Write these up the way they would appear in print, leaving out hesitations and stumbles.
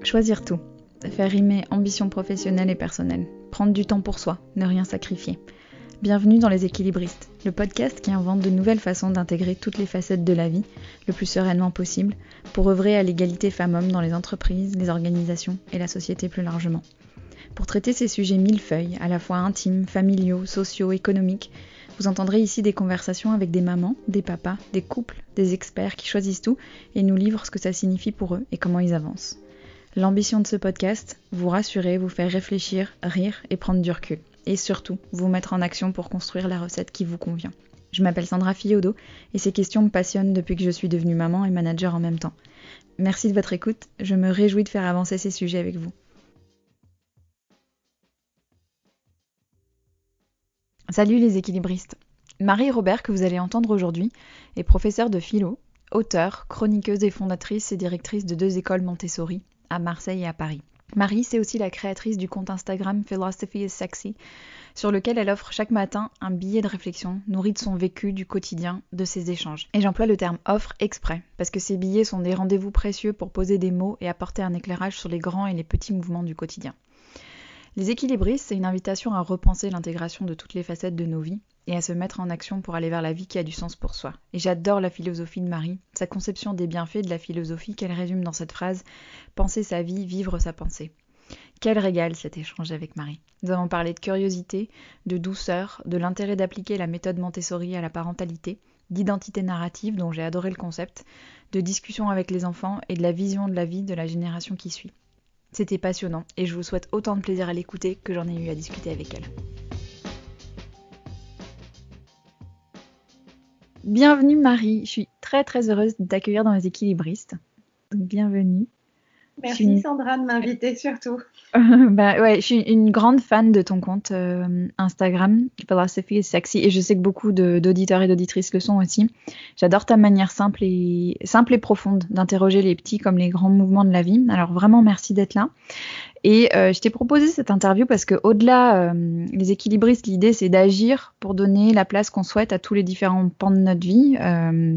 Choisir tout. Faire rimer ambition professionnelle et personnelle. Prendre du temps pour soi, ne rien sacrifier. Bienvenue dans Les Équilibristes, le podcast qui invente de nouvelles façons d'intégrer toutes les facettes de la vie, le plus sereinement possible, pour œuvrer à l'égalité femmes-hommes dans les entreprises, les organisations et la société plus largement. Pour traiter ces sujets millefeuilles, à la fois intimes, familiaux, sociaux, économiques, vous entendrez ici des conversations avec des mamans, des papas, des couples, des experts qui choisissent tout et nous livrent ce que ça signifie pour eux et comment ils avancent. L'ambition de ce podcast, vous rassurer, vous faire réfléchir, rire et prendre du recul. Et surtout, vous mettre en action pour construire la recette qui vous convient. Je m'appelle Sandra Fiodo et ces questions me passionnent depuis que je suis devenue maman et manager en même temps. Merci de votre écoute, je me réjouis de faire avancer ces sujets avec vous. Salut les équilibristes. Marie Robert, que vous allez entendre aujourd'hui, est professeure de philo, auteure, chroniqueuse et fondatrice et directrice de 2 écoles Montessori, à Marseille et à Paris. Marie, c'est aussi la créatrice du compte Instagram Philosophy is Sexy, sur lequel elle offre chaque matin un billet de réflexion nourri de son vécu, du quotidien, de ses échanges. Et j'emploie le terme offre exprès, parce que ces billets sont des rendez-vous précieux pour poser des mots et apporter un éclairage sur les grands et les petits mouvements du quotidien. Les équilibristes, c'est une invitation à repenser l'intégration de toutes les facettes de nos vies et à se mettre en action pour aller vers la vie qui a du sens pour soi. Et j'adore la philosophie de Marie, sa conception des bienfaits de la philosophie qu'elle résume dans cette phrase « penser sa vie, vivre sa pensée ». Quel régal cet échange avec Marie. Nous avons parlé de curiosité, de douceur, de l'intérêt d'appliquer la méthode Montessori à la parentalité, d'identité narrative dont j'ai adoré le concept, de discussion avec les enfants et de la vision de la vie de la génération qui suit. C'était passionnant et je vous souhaite autant de plaisir à l'écouter que j'en ai eu à discuter avec elle. Bienvenue Marie, je suis très heureuse de t'accueillir dans Les Équilibristes. Donc bienvenue. Merci Sandra de m'inviter surtout. Je suis une grande fan de ton compte Instagram, Philosophy is Sexy, et je sais que beaucoup d'auditeurs et d'auditrices le sont aussi. J'adore ta manière simple et profonde d'interroger les petits comme les grands mouvements de la vie. Alors vraiment merci d'être là. Et je t'ai proposé cette interview parce que au-delà les équilibristes, l'idée c'est d'agir pour donner la place qu'on souhaite à tous les différents pans de notre vie,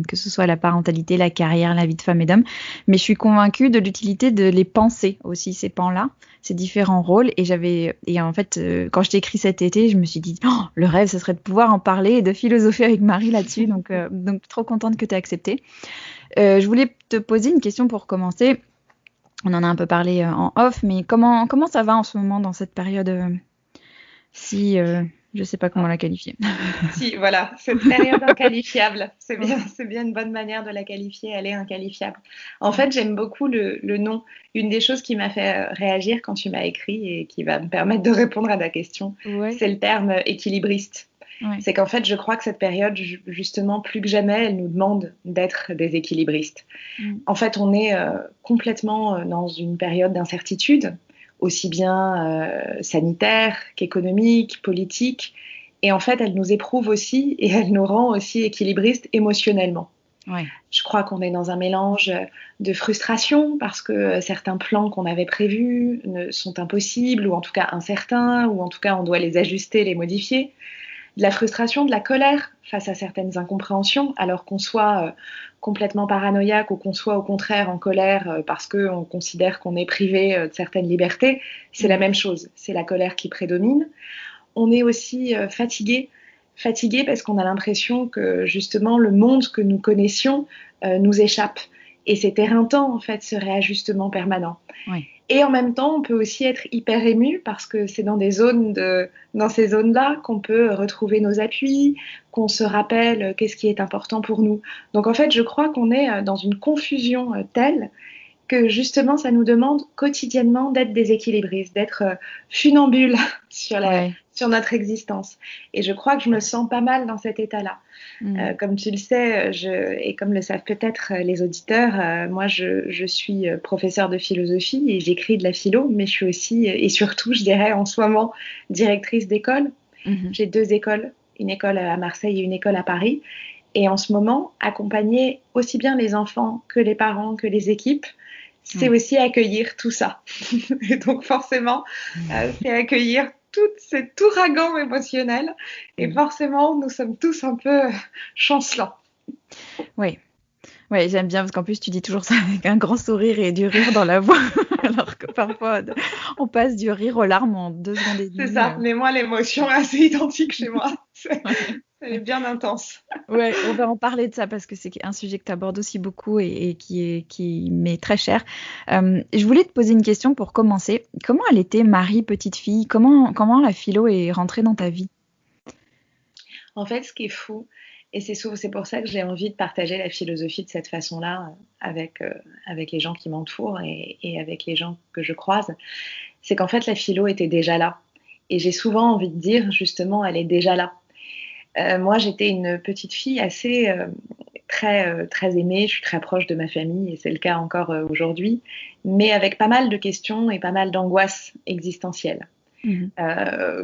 que ce soit la parentalité, la carrière, la vie de femme et d'homme. Mais je suis convaincue de l'utilité de les penser aussi, ces pans-là, ces différents rôles. Et en fait, quand je t'ai écrit cet été, je me suis dit, le rêve, ce serait de pouvoir en parler et de philosopher avec Marie là-dessus. Donc trop contente que tu aies accepté. Je voulais te poser une question pour commencer. On en a un peu parlé en off, mais comment ça va en ce moment dans cette période je sais pas comment la qualifier. Si, voilà, cette période inqualifiable, c'est bien une bonne manière de la qualifier, elle est inqualifiable. En fait, j'aime beaucoup le nom. Une des choses qui m'a fait réagir quand tu m'as écrit et qui va me permettre de répondre à ta question, c'est le terme équilibriste. Ouais. C'est qu'en fait, je crois que cette période, justement, plus que jamais, elle nous demande d'être des équilibristes. En fait, on est complètement dans une période d'incertitude, aussi bien sanitaire qu'économique, politique. Et en fait, elle nous éprouve aussi et elle nous rend aussi équilibristes émotionnellement. Ouais. Je crois qu'on est dans un mélange de frustration parce que certains plans qu'on avait prévus sont impossibles ou en tout cas incertains ou en tout cas on doit les ajuster, les modifier. De la frustration, de la colère face à certaines incompréhensions, alors qu'on soit complètement paranoïaque ou qu'on soit au contraire en colère parce qu'on considère qu'on est privé de certaines libertés, c'est la même chose, c'est la colère qui prédomine. On est aussi fatigué parce qu'on a l'impression que justement le monde que nous connaissions nous échappe. Et c'est éreintant en fait ce réajustement permanent. Oui. Et en même temps, on peut aussi être hyper ému parce que c'est dans ces zones-là qu'on peut retrouver nos appuis, qu'on se rappelle qu'est-ce qui est important pour nous. Donc en fait, je crois qu'on est dans une confusion telle que justement, ça nous demande quotidiennement d'être déséquilibristes, d'être funambules sur notre existence. Et je crois que je me sens pas mal dans cet état-là. Comme tu le sais, et comme le savent peut-être les auditeurs, moi, je suis professeure de philosophie et j'écris de la philo, mais je suis aussi, et surtout, je dirais en ce moment, directrice d'école. J'ai 2 écoles, une école à Marseille et une école à Paris. Et en ce moment, accompagner aussi bien les enfants que les parents, que les équipes, c'est aussi accueillir tout ça. Et donc forcément, c'est accueillir tout cet ouragan émotionnel. Et forcément, nous sommes tous un peu chancelants. Oui. Ouais, j'aime bien parce qu'en plus tu dis toujours ça avec un grand sourire et du rire dans la voix, alors que parfois on passe du rire aux larmes en 2 secondes et C'est demie. ça, mais moi, l'émotion est assez identique chez moi. Ouais. Elle est bien intense. Ouais, on va en parler de ça parce que c'est un sujet que tu abordes aussi beaucoup et qui m'est très cher. Je voulais te poser une question pour commencer. Comment elle était, Marie, petite fille? Comment la philo est rentrée dans ta vie? En fait, ce qui est fou, et c'est pour ça que j'ai envie de partager la philosophie de cette façon-là avec les gens qui m'entourent et avec les gens que je croise, c'est qu'en fait, la philo était déjà là. Et j'ai souvent envie de dire, justement, elle est déjà là. Moi, j'étais une petite fille assez très aimée, je suis très proche de ma famille et c'est le cas encore aujourd'hui, mais avec pas mal de questions et pas mal d'angoisses existentielles. Mhm.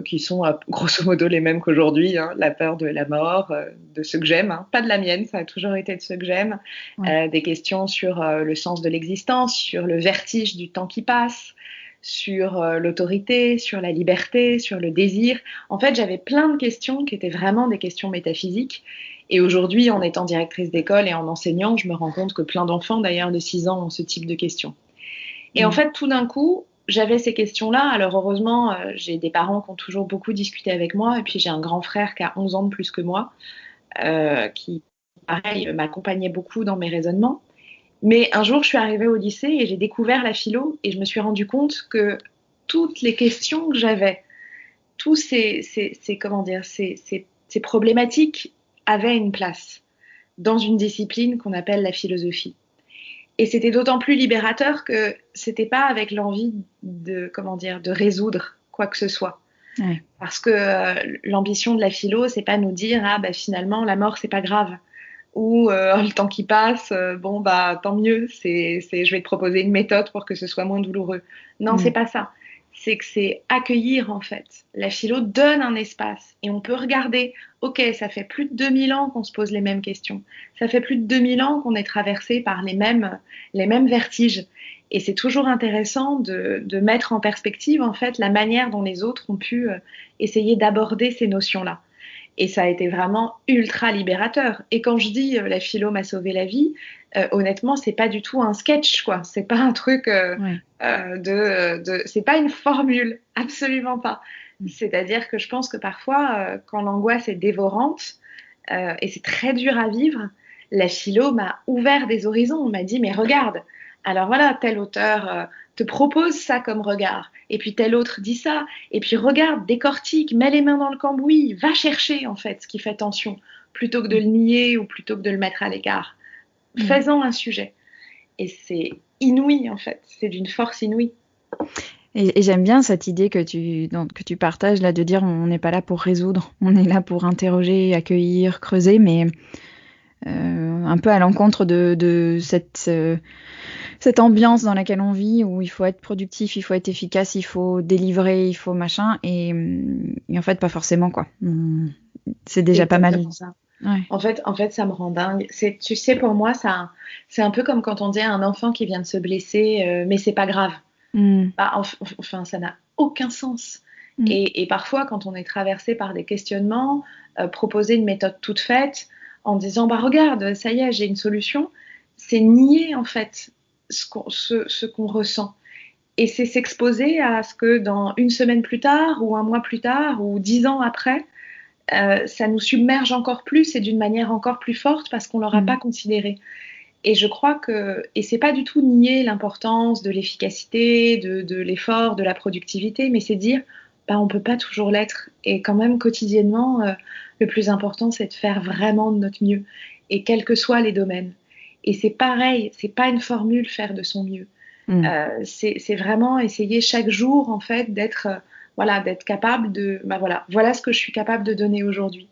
Qui sont grosso modo les mêmes qu'aujourd'hui, hein, la peur de la mort, de ceux que j'aime, hein, pas de la mienne, ça a toujours été de ceux que j'aime, Ouais. des questions sur le sens de l'existence, sur le vertige du temps qui passe, sur l'autorité, sur la liberté, sur le désir. En fait, j'avais plein de questions qui étaient vraiment des questions métaphysiques. Et aujourd'hui, en étant directrice d'école et en enseignant, je me rends compte que plein d'enfants, d'ailleurs, de 6 ans ont ce type de questions. Et en Mhm. fait, tout d'un coup, j'avais ces questions-là. Alors heureusement, j'ai des parents qui ont toujours beaucoup discuté avec moi. Et puis j'ai un grand frère qui a 11 ans de plus que moi, qui, pareil, m'accompagnait beaucoup dans mes raisonnements. Mais un jour, je suis arrivée au lycée et j'ai découvert la philo et je me suis rendu compte que toutes les questions que j'avais, tous comment dire, ces problématiques avaient une place dans une discipline qu'on appelle la philosophie. Et c'était d'autant plus libérateur que c'était pas avec l'envie de, comment dire, de résoudre quoi que ce soit. Ouais. Parce que l'ambition de la philo, c'est pas nous dire ah bah finalement la mort c'est pas grave ou le temps qui passe, bon bah tant mieux, je vais te proposer une méthode pour que ce soit moins douloureux. Non, c'est Mhm. pas ça. C'est que c'est accueillir en fait. La philo donne un espace et on peut regarder, ok, ça fait plus de 2000 ans qu'on se pose les mêmes questions. Ça fait plus de 2000 ans qu'on est traversé par les mêmes vertiges. Et c'est toujours intéressant de mettre en perspective en fait la manière dont les autres ont pu essayer d'aborder ces notions-là. Et ça a été vraiment ultra libérateur. Et quand je dis la philo m'a sauvé la vie, honnêtement, c'est pas du tout un sketch, quoi. C'est pas un truc Ouais. c'est pas une formule, absolument pas. Mhm. C'est-à-dire que je pense que parfois, quand l'angoisse est dévorante et c'est très dur à vivre, la philo m'a ouvert des horizons. On m'a dit, mais regarde, alors voilà, tel auteur te propose ça comme regard, et puis tel autre dit ça, et puis regarde, décortique, mets les mains dans le cambouis, va chercher en fait ce qui fait tension, plutôt que de le nier ou plutôt que de le mettre à l'écart. Mhm. Fais-en un sujet. Et c'est inouï en fait, c'est d'une force inouïe. Et j'aime bien cette idée que tu partages là de dire on n'est pas là pour résoudre, on est là pour interroger, accueillir, creuser, mais un peu à l'encontre de cette ambiance dans laquelle on vit où il faut être productif, il faut être efficace, il faut délivrer, il faut machin, et en fait pas forcément quoi. C'est déjà pas mal. Exactement ça. Ouais. En fait, ça me rend dingue. Tu sais, pour moi, c'est un peu comme quand on dit à un enfant qui vient de se blesser, mais c'est pas grave. Mm. Bah, enfin, ça n'a aucun sens. Mm. Et parfois, quand on est traversé par des questionnements, proposer une méthode toute faite en disant, bah regarde, ça y est, j'ai une solution, c'est nier en fait ce qu'on ressent. Et c'est s'exposer à ce que dans une semaine plus tard, ou un mois plus tard, ou 10 ans après, ça nous submerge encore plus et d'une manière encore plus forte parce qu'on l'aura Mm. pas considéré. Et je crois que, et c'est pas du tout nier l'importance de l'efficacité, de l'effort, de la productivité, mais c'est dire, bah, on peut pas toujours l'être. Et quand même, quotidiennement, le plus important, c'est de faire vraiment de notre mieux. Et quels que soient les domaines. Et c'est pareil, c'est pas une formule faire de son mieux. Mm. C'est vraiment essayer chaque jour, en fait, d'être, voilà, d'être capable de, bah voilà ce que je suis capable de donner aujourd'hui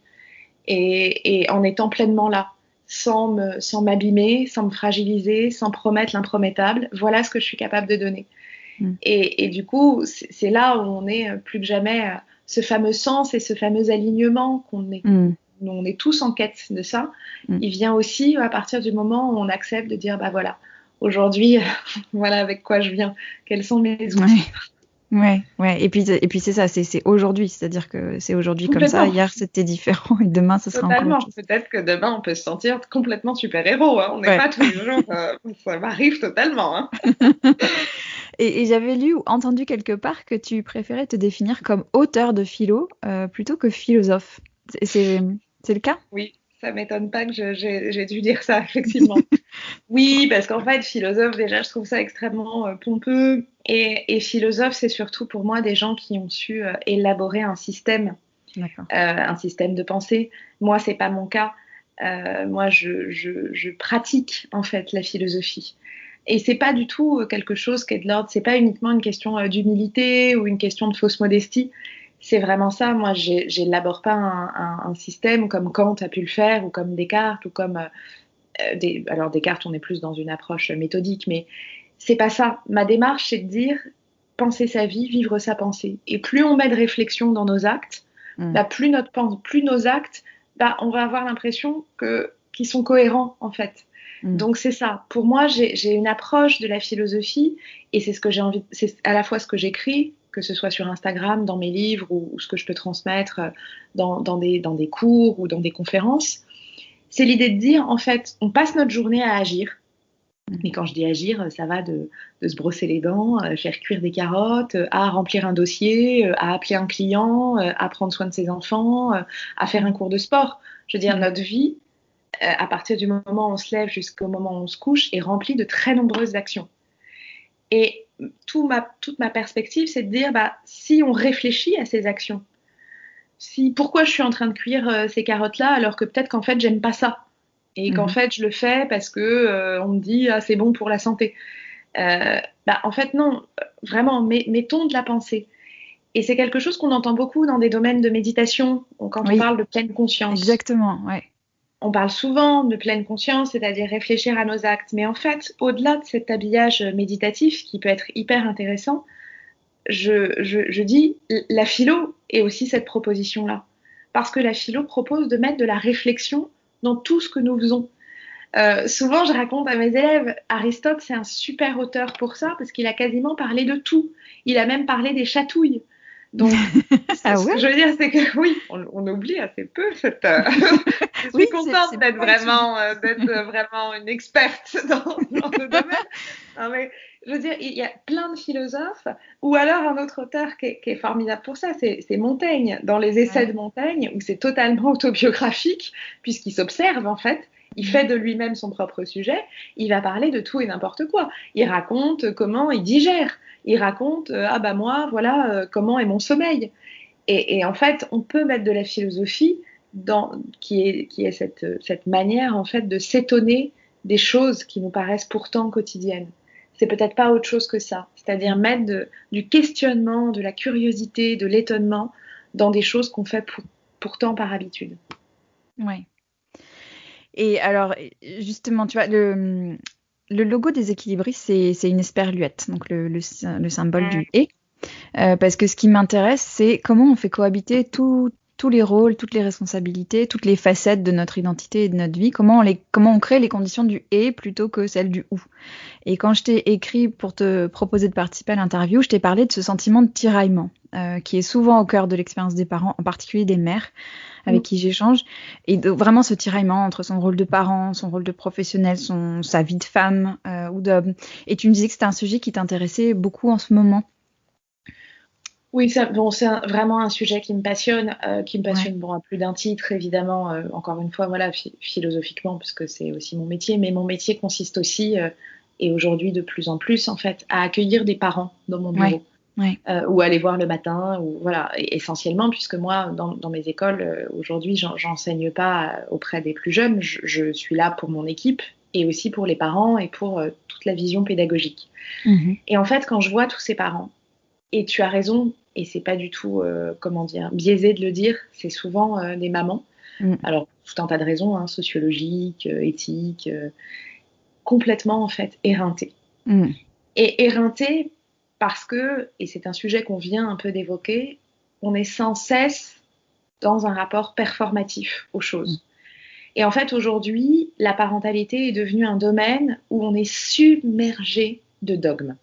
et en étant pleinement là, sans m'abîmer, sans me fragiliser, sans promettre l'impromettable. Voilà ce que je suis capable de donner. Mm. Et du coup, c'est là où on est plus que jamais ce fameux sens et ce fameux alignement Mm. on est tous en quête de ça. Mm. Il vient aussi à partir du moment où on accepte de dire, bah voilà, aujourd'hui, voilà avec quoi je viens, quels sont mes outils. Ouais. Ouais. Et puis c'est ça, c'est aujourd'hui, c'est-à-dire que c'est aujourd'hui comme ça, hier c'était différent et demain ce sera encore autre Totalement. chose. Peut-être que demain, on peut se sentir complètement super-héros, hein. On n'est Ouais. pas tous les jours. Ça m'arrive totalement, hein. Et j'avais lu ou entendu quelque part que tu préférais te définir comme auteur de philo plutôt que philosophe. C'est le cas? Oui, ça m'étonne pas que j'ai dû dire ça, effectivement. Oui, parce qu'en fait, philosophe, déjà, je trouve ça extrêmement pompeux. Et philosophe, c'est surtout pour moi des gens qui ont su élaborer D'accord. un système de pensée. Moi, c'est pas mon cas. Moi, je pratique en fait la philosophie. Et c'est pas du tout quelque chose qui est de l'ordre. C'est pas uniquement une question d'humilité ou une question de fausse modestie. C'est vraiment ça. Moi, j'élabore pas un système comme Kant a pu le faire ou comme Descartes ou comme alors Descartes, on est plus dans une approche méthodique, mais c'est pas ça. Ma démarche, c'est de dire penser sa vie, vivre sa pensée. Et plus on met de réflexion dans nos actes, bah, plus nos actes, bah, on va avoir l'impression qu'ils sont cohérents en fait. Donc c'est ça. Pour moi, j'ai une approche de la philosophie et c'est ce que j'ai envie. C'est à la fois ce que j'écris, que ce soit sur Instagram, dans mes livres ou ce que je peux transmettre dans des cours ou dans des conférences. C'est l'idée de dire, en fait, on passe notre journée à agir. Mais quand je dis agir, ça va de se brosser les dents, faire cuire des carottes, à remplir un dossier, à appeler un client, à prendre soin de ses enfants, à faire un cours de sport. Je veux dire, notre vie, à partir du moment où on se lève jusqu'au moment où on se couche, est remplie de très nombreuses actions. Et toute ma perspective, c'est de dire, bah, si on réfléchit à ces actions, pourquoi je suis en train de cuire ces carottes-là alors que peut-être qu'en fait, j'aime pas ça et qu'en fait je le fais parce que on me dit ah, c'est bon pour la santé. Bah, en fait non, vraiment, mettons de la pensée. Et c'est quelque chose qu'on entend beaucoup dans des domaines de méditation, quand on Oui, parle de pleine conscience. exactement, ouais. On parle souvent de pleine conscience, c'est-à-dire réfléchir à nos actes. Mais en fait, au-delà de cet habillage méditatif qui peut être hyper intéressant, je dis la philo est aussi cette proposition-là. Parce que la philo propose de mettre de la réflexion dans tout ce que nous faisons. Souvent, je raconte à mes élèves, Aristote, c'est un super auteur pour ça, parce qu'il a quasiment parlé de tout. Il a même parlé des chatouilles. Donc, Ah ce ouais? que je veux dire, c'est que oui, on oublie assez peu cette. Je Oui, suis contente c'est d'être pas étudié. vraiment une experte dans le domaine. Non, mais je veux dire, il y a plein de philosophes, ou alors un autre auteur qui est formidable pour ça, c'est Montaigne, dans les Essais Ouais. de Montaigne, où c'est totalement autobiographique, puisqu'il s'observe en fait. Il fait de lui-même son propre sujet, il va parler de tout et n'importe quoi. Il raconte comment il digère, il raconte ah bah moi voilà comment est mon sommeil. Et en fait, on peut mettre de la philosophie qui est cette manière en fait de s'étonner des choses qui nous paraissent pourtant quotidiennes. C'est peut-être pas autre chose que ça, c'est-à-dire mettre du questionnement, de la curiosité, de l'étonnement dans des choses qu'on fait pourtant par habitude. Ouais. Et alors, justement, tu vois, le logo des équilibristes, c'est une esperluette, donc le symbole du et. Parce que ce qui m'intéresse, c'est comment on fait cohabiter tous les rôles, toutes les responsabilités, toutes les facettes de notre identité et de notre vie, comment on crée les conditions du et plutôt que celles du ou. Et quand je t'ai écrit pour te proposer de participer à l'interview, je t'ai parlé de ce sentiment de tiraillement, qui est souvent au cœur de l'expérience des parents, en particulier des mères avec qui j'échange, et vraiment ce tiraillement entre son rôle de parent, son rôle de professionnel, sa vie de femme ou d'homme. Et tu me disais que c'était un sujet qui t'intéressait beaucoup en ce moment. Oui, c'est vraiment un sujet qui me passionne Ouais. bon, à plus d'un titre, évidemment, encore une fois, voilà, philosophiquement, puisque c'est aussi mon métier, mais mon métier consiste aussi, et aujourd'hui de plus en plus, en fait, à accueillir des parents dans mon Ouais. bureau, Ouais. ou aller voir le matin, ou voilà, essentiellement, puisque moi, dans mes écoles, aujourd'hui, j'enseigne pas auprès des plus jeunes, je suis là pour mon équipe, et aussi pour les parents, et pour toute la vision pédagogique. Mhm. Et en fait, quand je vois tous ces parents, et tu as raison, et c'est pas du tout, comment dire, biaisé de le dire, c'est souvent des mamans. Mm. Alors, tout un tas de raisons, hein, sociologiques, éthiques, complètement en fait éreintées. Mm. Et éreintées parce que, et c'est un sujet qu'on vient un peu d'évoquer, on est sans cesse dans un rapport performatif aux Mm. choses. Et en fait, aujourd'hui, la parentalité est devenue un domaine où on est submergé de dogmes.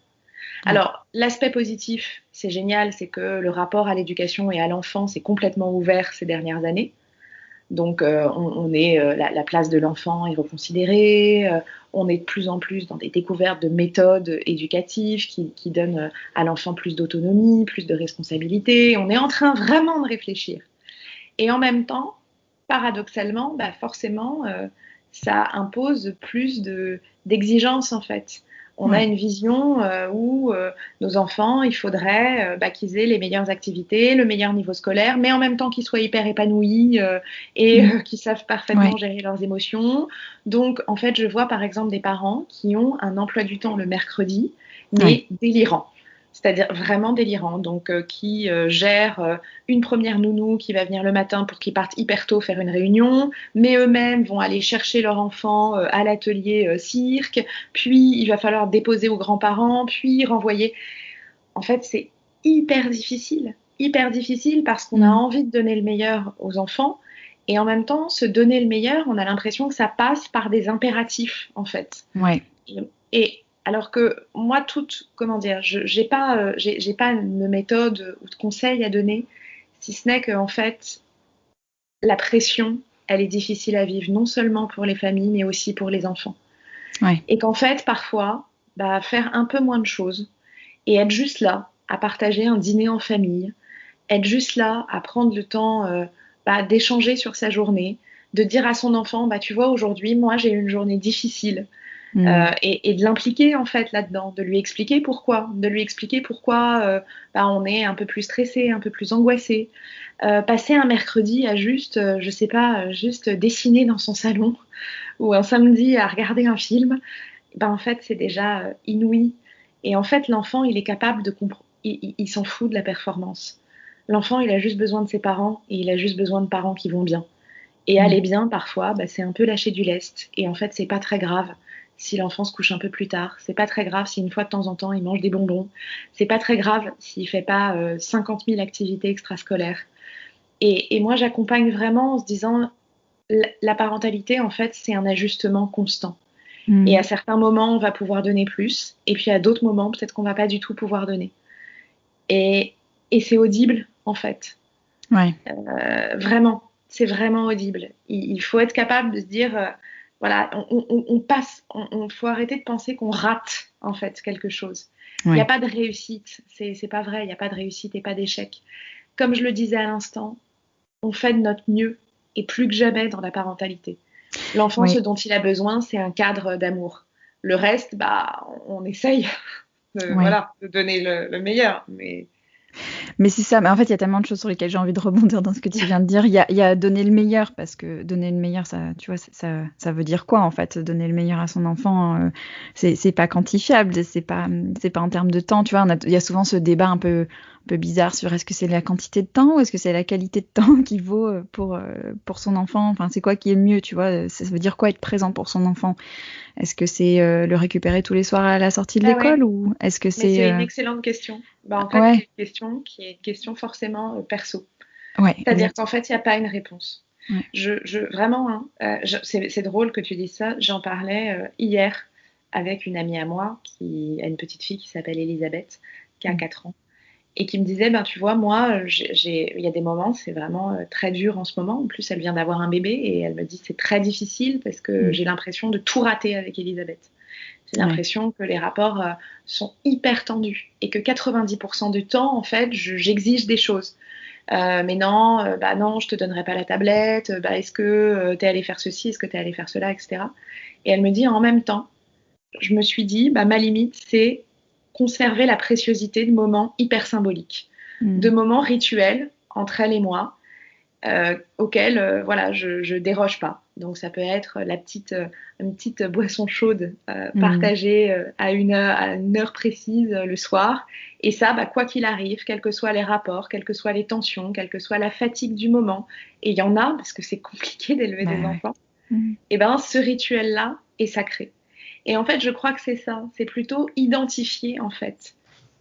Alors, l'aspect positif, c'est génial, c'est que le rapport à l'éducation et à l'enfant s'est complètement ouvert ces dernières années. Donc, la place de l'enfant est reconsidérée. On est de plus en plus dans des découvertes de méthodes éducatives qui donnent à l'enfant plus d'autonomie, plus de responsabilité. On est en train vraiment de réfléchir. Et en même temps, paradoxalement, forcément, ça impose plus d'exigences en fait. On a une vision où nos enfants, il faudrait qu'ils aient les meilleures activités, le meilleur niveau scolaire, mais en même temps qu'ils soient hyper épanouis qu'ils savent parfaitement gérer leurs émotions. Donc, en fait, je vois par exemple des parents qui ont un emploi du temps le mercredi, mais délirant. C'est-à-dire vraiment délirant, donc qui gèrent une première nounou qui va venir le matin pour qu'ils partent hyper tôt faire une réunion, mais eux-mêmes vont aller chercher leur enfant à l'atelier cirque, puis il va falloir déposer aux grands-parents, puis renvoyer. En fait, c'est hyper difficile parce qu'on a envie de donner le meilleur aux enfants, et en même temps, se donner le meilleur, on a l'impression que ça passe par des impératifs, en fait. Et alors que moi, j'ai pas de méthode ou de conseil à donner, si ce n'est qu'en fait, la pression, elle est difficile à vivre, non seulement pour les familles, mais aussi pour les enfants. Et qu'en fait, parfois, faire un peu moins de choses et être juste là, à partager un dîner en famille, être juste là, à prendre le temps d'échanger sur sa journée, de dire à son enfant, tu vois, aujourd'hui, moi, j'ai eu une journée difficile. Et de l'impliquer en fait là-dedans, de lui expliquer pourquoi, on est un peu plus stressé, un peu plus angoissé. Passer un mercredi à juste, je sais pas, juste dessiner dans son salon ou un samedi à regarder un film, en fait c'est déjà inouï. Et en fait l'enfant il est capable de comprendre, il s'en fout de la performance. L'enfant il a juste besoin de ses parents et il a juste besoin de parents qui vont bien. Et aller bien parfois, c'est un peu lâcher du lest. Et en fait c'est pas très grave si l'enfant se couche un peu plus tard. C'est pas très grave si une fois de temps en temps il mange des bonbons. C'est pas très grave s'il fait pas 50 000 activités extrascolaires. Et moi, j'accompagne vraiment en se disant, la parentalité, en fait, c'est un ajustement constant. Et à certains moments, on va pouvoir donner plus. Et puis à d'autres moments, peut-être qu'on va pas du tout pouvoir donner. Et c'est audible, en fait. Vraiment, c'est vraiment audible. Il faut être capable de se dire... voilà, on faut arrêter de penser qu'on rate en fait quelque chose. Il n'y a pas de réussite, c'est pas vrai, il n'y a pas de réussite et pas d'échec. Comme je le disais à l'instant, on fait de notre mieux et plus que jamais dans la parentalité. L'enfant, ce dont il a besoin, c'est un cadre d'amour. Le reste, on essaye de donner le meilleur, mais c'est ça, mais en fait, il y a tellement de choses sur lesquelles j'ai envie de rebondir dans ce que tu viens de dire. Il y a donner le meilleur, parce que donner le meilleur, ça, tu vois, ça veut dire quoi, en fait, donner le meilleur à son enfant, c'est pas quantifiable, c'est pas en termes de temps, tu vois, il y a souvent ce débat un peu bizarre sur est-ce que c'est la quantité de temps ou est-ce que c'est la qualité de temps qui vaut pour son enfant, enfin, c'est quoi qui est le mieux, tu vois, ça veut dire quoi être présent pour son enfant? Est-ce que c'est le récupérer tous les soirs à la sortie de l'école ou est-ce que c'est... C'est une excellente question. En fait, c'est une question qui est une question forcément perso. C'est-à-dire qu'en fait, il n'y a pas une réponse. Vraiment, c'est drôle que tu dises ça. J'en parlais hier avec une amie à moi qui a une petite fille qui s'appelle Elisabeth, qui a 4 ans. Et qui me disait, tu vois, moi, il y a des moments, c'est vraiment très dur en ce moment. En plus, elle vient d'avoir un bébé et elle me dit, c'est très difficile parce que j'ai l'impression de tout rater avec Elisabeth. J'ai l'impression que les rapports sont hyper tendus et que 90% du temps, en fait, j'exige des choses. Mais non, non, je te donnerai pas la tablette. Est-ce que tu es allé faire ceci, est-ce que tu es allé faire cela, etc. Et elle me dit, en même temps, je me suis dit, ma limite, c'est conserver la préciosité de moments hyper symboliques, de moments rituels entre elle et moi, auxquels je déroge pas. Donc ça peut être une petite boisson chaude partagée à une heure précise le soir. Et ça, quoi qu'il arrive, quels que soient les rapports, quelles que soient les tensions, quelle que soit la fatigue du moment, et il y en a, parce que c'est compliqué d'élever des enfants, et ce rituel-là est sacré. Et en fait, je crois que c'est ça, c'est plutôt identifier en fait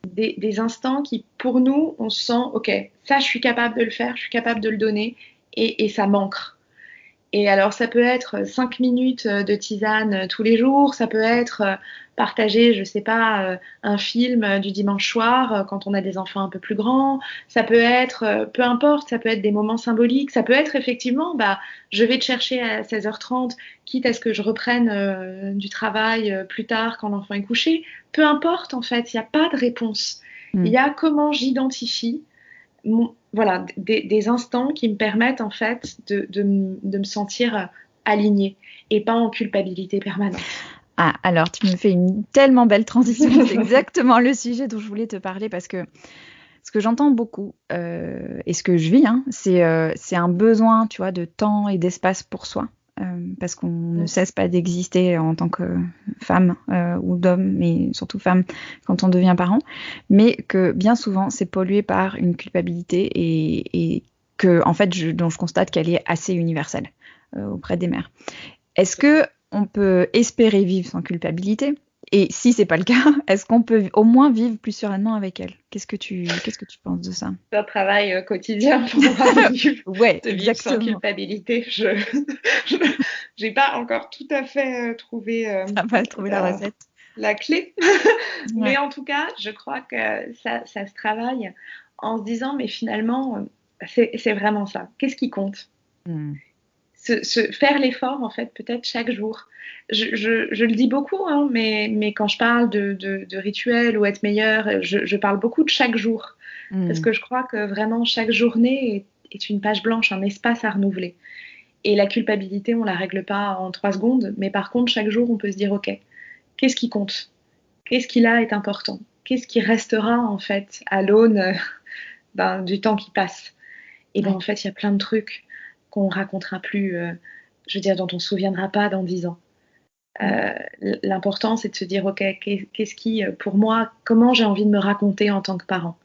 des instants qui, pour nous, on se sent, ok, ça je suis capable de le faire, je suis capable de le donner, et ça manque. Et alors, ça peut être 5 minutes de tisane tous les jours, ça peut être partager, je sais pas, un film du dimanche soir quand on a des enfants un peu plus grands, ça peut être, peu importe, ça peut être des moments symboliques, ça peut être effectivement, bah, je vais te chercher à 16h30, quitte à ce que je reprenne du travail plus tard quand l'enfant est couché. Peu importe, en fait, il n'y a pas de réponse. Il y a comment j'identifie voilà, des instants qui me permettent en fait de me sentir alignée et pas en culpabilité permanente. Ah, alors tu me fais une tellement belle transition, c'est exactement le sujet dont je voulais te parler parce que ce que j'entends beaucoup et ce que je vis, hein, c'est un besoin, tu vois, de temps et d'espace pour soi. Parce qu'on ne cesse pas d'exister en tant que femme ou d'homme, mais surtout femme quand on devient parent, mais que bien souvent c'est pollué par une culpabilité et que en fait dont je constate qu'elle est assez universelle auprès des mères. Est-ce que on peut espérer vivre sans culpabilité? Et si c'est pas le cas, est-ce qu'on peut au moins vivre plus sereinement avec elle? Qu'est-ce que tu penses de ça? C'est un travail quotidien pour moi Ouais, de vivre sans exactement. culpabilité. Je n'ai pas encore tout à fait trouvé T'as pas trouvé la recette. la clé. Mais Ouais. en tout cas, je crois que ça se travaille en se disant, mais finalement, c'est vraiment ça. Qu'est-ce qui compte? Faire l'effort, en fait, peut-être chaque jour. Je le dis beaucoup, hein, mais quand je parle de rituel ou être meilleur, je parle beaucoup de chaque jour. Parce que je crois que vraiment, chaque journée est une page blanche, un espace à renouveler. Et la culpabilité, on la règle pas en 3 secondes, mais par contre, chaque jour, on peut se dire, OK, qu'est-ce qui compte? Qu'est-ce qui là est important? Qu'est-ce qui restera, en fait, à l'aune du temps qui passe? Et ben, en fait, il y a plein de trucs qu'on racontera plus, je veux dire, dont on se souviendra pas dans 10 ans. L'important, c'est de se dire, OK, qu'est-ce qui, pour moi, comment j'ai envie de me raconter en tant que parent?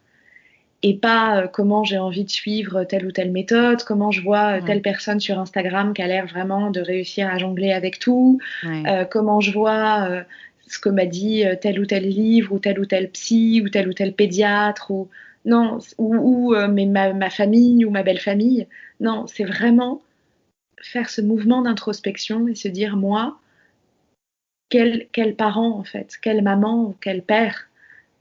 Et pas comment j'ai envie de suivre telle ou telle méthode, comment je vois telle personne sur Instagram qui a l'air vraiment de réussir à jongler avec tout, comment je vois ce que m'a dit tel ou tel livre, ou tel psy, ou tel pédiatre, ou non, mais ma famille ou ma belle famille. Non, c'est vraiment faire ce mouvement d'introspection et se dire, moi, quel parent en fait, quelle maman ou quel père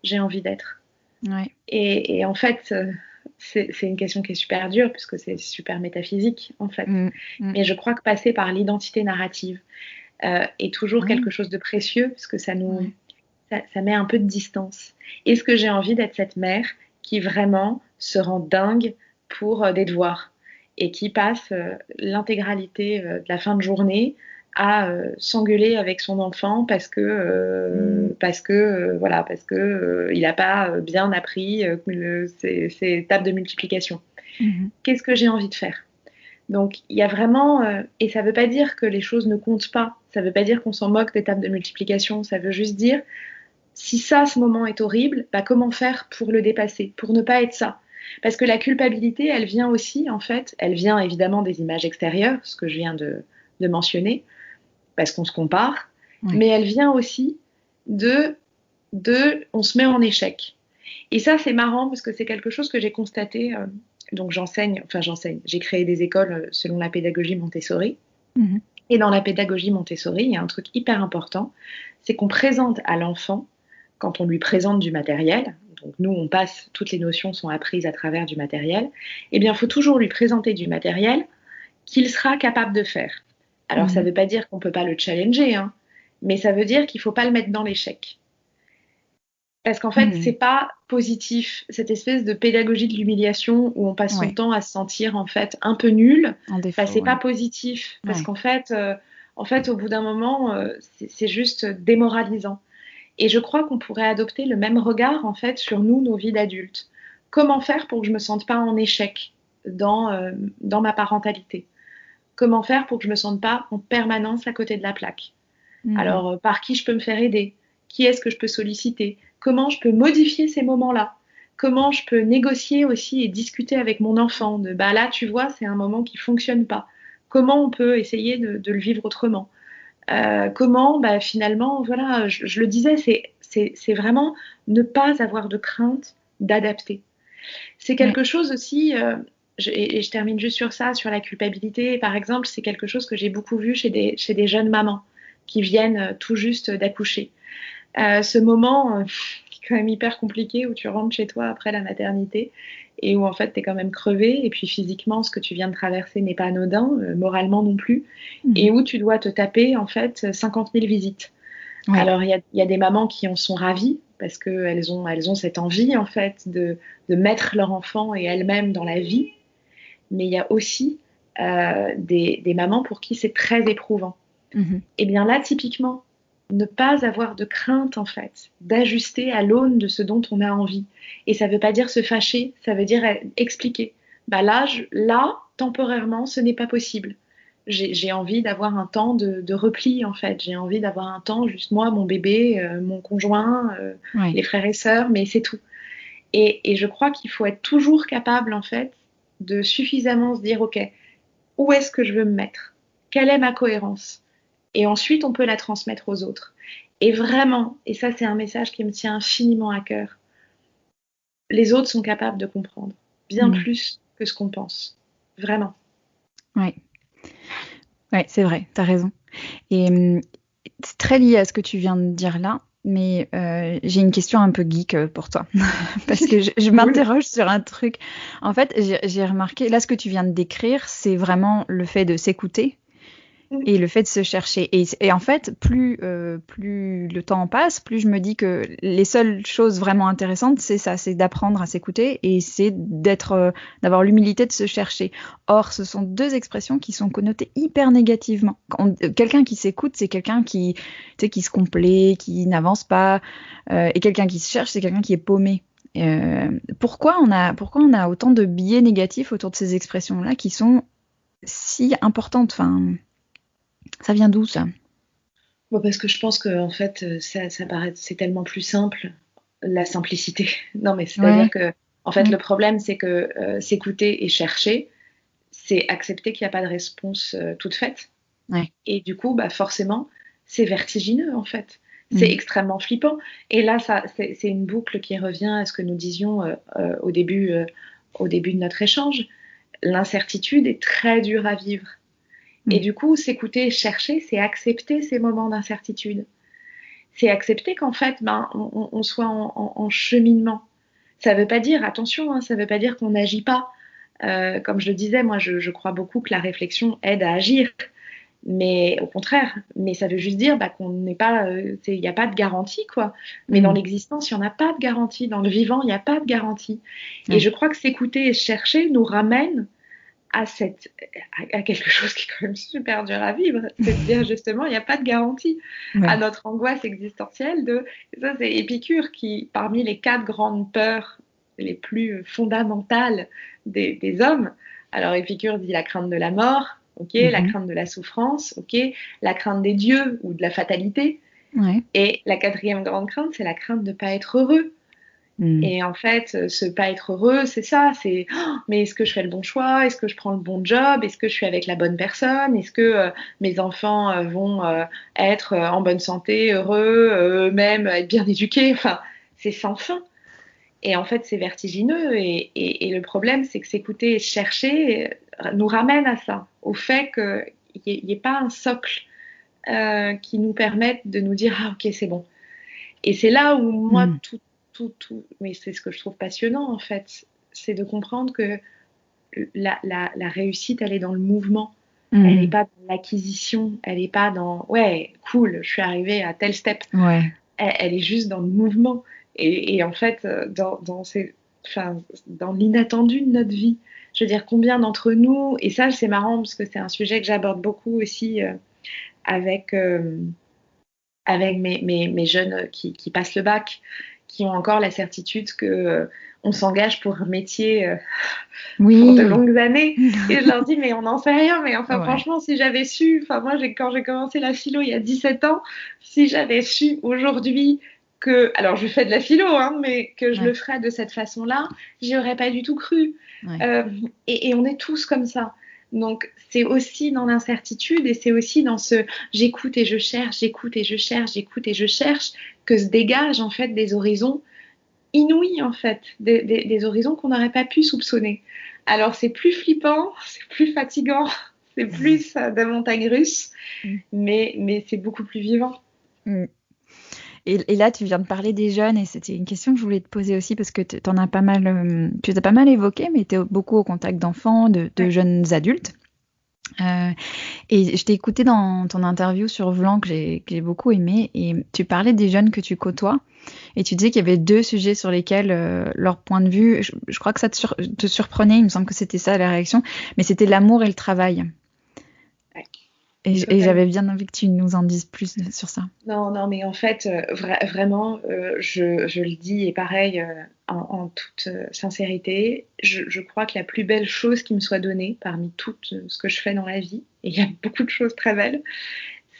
j'ai envie d'être. Ouais. Et en fait, c'est une question qui est super dure puisque c'est super métaphysique en fait. Mais je crois que passer par l'identité narrative est toujours quelque chose de précieux parce que ça met un peu de distance. Est-ce que j'ai envie d'être cette mère qui vraiment se rend dingue pour des devoirs et qui passe l'intégralité de la fin de journée à s'engueuler avec son enfant parce que il n'a pas bien appris ses tables de multiplication. Qu'est-ce que j'ai envie de faire? Donc il y a vraiment et ça veut pas dire que les choses ne comptent pas, ça veut pas dire qu'on s'en moque des tables de multiplication, ça veut juste dire si ça, ce moment est horrible, bah comment faire pour le dépasser, pour ne pas être ça? Parce que la culpabilité, elle vient aussi, en fait, elle vient évidemment des images extérieures, ce que je viens de mentionner, parce qu'on se compare, mais elle vient aussi de on se met en échec. Et ça, c'est marrant parce que c'est quelque chose que j'ai constaté. Donc j'enseigne, j'ai créé des écoles selon la pédagogie Montessori. Et dans la pédagogie Montessori, il y a un truc hyper important, c'est qu'on présente à l'enfant, quand on lui présente du matériel, donc nous on passe, toutes les notions sont apprises à travers du matériel, eh bien il faut toujours lui présenter du matériel qu'il sera capable de faire. Alors ça ne veut pas dire qu'on ne peut pas le challenger, hein, mais ça veut dire qu'il ne faut pas le mettre dans l'échec. Parce qu'en fait, c'est pas positif, cette espèce de pédagogie de l'humiliation où on passe son temps à se sentir en fait un peu nul. C'est pas positif parce qu'en fait, au bout d'un moment, c'est juste démoralisant. Et je crois qu'on pourrait adopter le même regard en fait sur nous, nos vies d'adultes. Comment faire pour que je me sente pas en échec dans ma parentalité? Comment faire pour que je me sente pas en permanence à côté de la plaque? Alors, par qui je peux me faire aider? Qui est-ce que je peux solliciter? Comment je peux modifier ces moments-là? Comment je peux négocier aussi et discuter avec mon enfant de bah là, tu vois, c'est un moment qui fonctionne pas. Comment on peut essayer de le vivre autrement? Comment, bah, finalement, voilà, je le disais, c'est vraiment ne pas avoir de crainte d'adapter. C'est quelque chose aussi et je termine juste sur ça, sur la culpabilité. Par exemple, c'est quelque chose que j'ai beaucoup vu chez des jeunes mamans qui viennent tout juste d'accoucher. Ce moment qui est quand même hyper compliqué où tu rentres chez toi après la maternité et où en fait tu es quand même crevé et puis physiquement ce que tu viens de traverser n'est pas anodin, moralement non plus, et où tu dois te taper en fait 50 000 visites. Oui. Alors il y a des mamans qui en sont ravies parce qu'elles ont cette envie en fait de mettre leur enfant et elles-mêmes dans la vie, mais il y a aussi des mamans pour qui c'est très éprouvant. Et bien là, typiquement, ne pas avoir de crainte, en fait, d'ajuster à l'aune de ce dont on a envie. Et ça ne veut pas dire se fâcher, ça veut dire expliquer. Bah là, temporairement, ce n'est pas possible. J'ai envie d'avoir un temps de repli, en fait. J'ai envie d'avoir un temps, juste moi, mon bébé, mon conjoint, Oui. les frères et sœurs, mais c'est tout. Et je crois qu'il faut être toujours capable, en fait, de suffisamment se dire, OK, où est-ce que je veux me mettre? Quelle est ma cohérence? Et ensuite, on peut la transmettre aux autres. Et vraiment, et ça c'est un message qui me tient infiniment à cœur, les autres sont capables de comprendre, bien plus que ce qu'on pense. Vraiment. Oui, ouais, c'est vrai, tu as raison. Et c'est très lié à ce que tu viens de dire là, mais j'ai une question un peu geek pour toi. Parce que je m'interroge sur un truc. En fait, j'ai remarqué, là, ce que tu viens de décrire, c'est vraiment le fait de s'écouter et le fait de se chercher. Et en fait, plus le temps passe, plus je me dis que les seules choses vraiment intéressantes, c'est ça, c'est d'apprendre à s'écouter et c'est d'avoir l'humilité de se chercher. Or, ce sont deux expressions qui sont connotées hyper négativement. Quelqu'un qui s'écoute, c'est quelqu'un qui se complaît, qui n'avance pas, et quelqu'un qui se cherche, c'est quelqu'un qui est paumé. Pourquoi on a autant de biais négatifs autour de ces expressions-là qui sont si importantes? Enfin, ça vient d'où, ça? Bon, parce que je pense que en fait, ça paraît, c'est tellement plus simple, la simplicité. Non, mais c'est-à-dire que, en fait, le problème, c'est que s'écouter et chercher, c'est accepter qu'il n'y a pas de réponse toute faite. Ouais. Et du coup, bah, forcément, c'est vertigineux, en fait. C'est extrêmement flippant. Et là, c'est une boucle qui revient à ce que nous disions au début de notre échange. L'incertitude est très dure à vivre. Et du coup, s'écouter et chercher, c'est accepter ces moments d'incertitude. C'est accepter qu'en fait, on soit en cheminement. Ça ne veut pas dire, attention, hein, ça ne veut pas dire qu'on n'agit pas. Comme je le disais, moi, je crois beaucoup que la réflexion aide à agir. Mais au contraire, mais ça veut juste dire qu'on n'est pas, il n'y a pas de garantie, quoi. Mais dans l'existence, il n'y en a pas de garantie. Dans le vivant, il n'y a pas de garantie. Et je crois que s'écouter et chercher nous ramène à quelque chose qui est quand même super dur à vivre, c'est de dire justement, il n'y a pas de garantie à notre angoisse existentielle ça c'est Épicure qui, parmi les 4 grandes peurs les plus fondamentales des hommes, alors Épicure dit la crainte de la mort, ok, la crainte de la souffrance, ok, la crainte des dieux ou de la fatalité, et la 4e grande crainte, c'est la crainte de ne pas être heureux. Et en fait, ce pas être heureux, c'est ça, c'est mais est-ce que je fais le bon choix? Est-ce que je prends le bon job? Est-ce que je suis avec la bonne personne? Est-ce que mes enfants vont être en bonne santé, heureux, eux-mêmes, être bien éduqués? Enfin, c'est sans fin. Et en fait, c'est vertigineux. Et le problème, c'est que s'écouter et chercher nous ramène à ça, au fait qu'il n'y ait pas un socle qui nous permette de nous dire « Ah, ok, c'est bon ». Et c'est là où moi, mais c'est ce que je trouve passionnant en fait, c'est de comprendre que la réussite, elle est dans le mouvement. Elle n'est pas dans l'acquisition, elle n'est pas dans ouais, cool, je suis arrivée à tel step. Elle est juste dans le mouvement. Et en fait, dans l'inattendu de notre vie. Je veux dire, combien d'entre nous, et ça c'est marrant parce que c'est un sujet que j'aborde beaucoup aussi avec mes jeunes qui passent le bac, qui ont encore la certitude que on s'engage pour un métier pour de longues années. Et je leur dis, mais on n'en sait rien. Mais enfin, franchement, si j'avais su, enfin, moi, quand j'ai commencé la philo il y a 17 ans, si j'avais su aujourd'hui alors je fais de la philo, hein, mais que je le ferais de cette façon-là, j'y aurais pas du tout cru. Et on est tous comme ça. Donc, c'est aussi dans l'incertitude et c'est aussi dans ce j'écoute et je cherche, j'écoute et je cherche, j'écoute et je cherche que se dégagent en fait des horizons inouïs en fait, des horizons qu'on n'aurait pas pu soupçonner. Alors c'est plus flippant, c'est plus fatigant, c'est plus de montagnes russes, mais c'est beaucoup plus vivant. Et là, tu viens de parler des jeunes, et c'était une question que je voulais te poser aussi, parce que tu as pas mal évoqué, mais tu es beaucoup au contact d'enfants, de jeunes adultes. Et je t'ai écouté dans ton interview sur Vlan que j'ai beaucoup aimé, et tu parlais des jeunes que tu côtoies, et tu disais qu'il y avait 2 sujets sur lesquels leur point de vue, je crois que ça te surprenait, il me semble que c'était ça la réaction, mais c'était l'amour et le travail. Ouais. Et j'avais bien envie que tu nous en dises plus sur ça. Non, mais en fait, vraiment, je le dis, et pareil, en toute sincérité, je crois que la plus belle chose qui me soit donnée parmi tout ce que je fais dans la vie, et il y a beaucoup de choses très belles,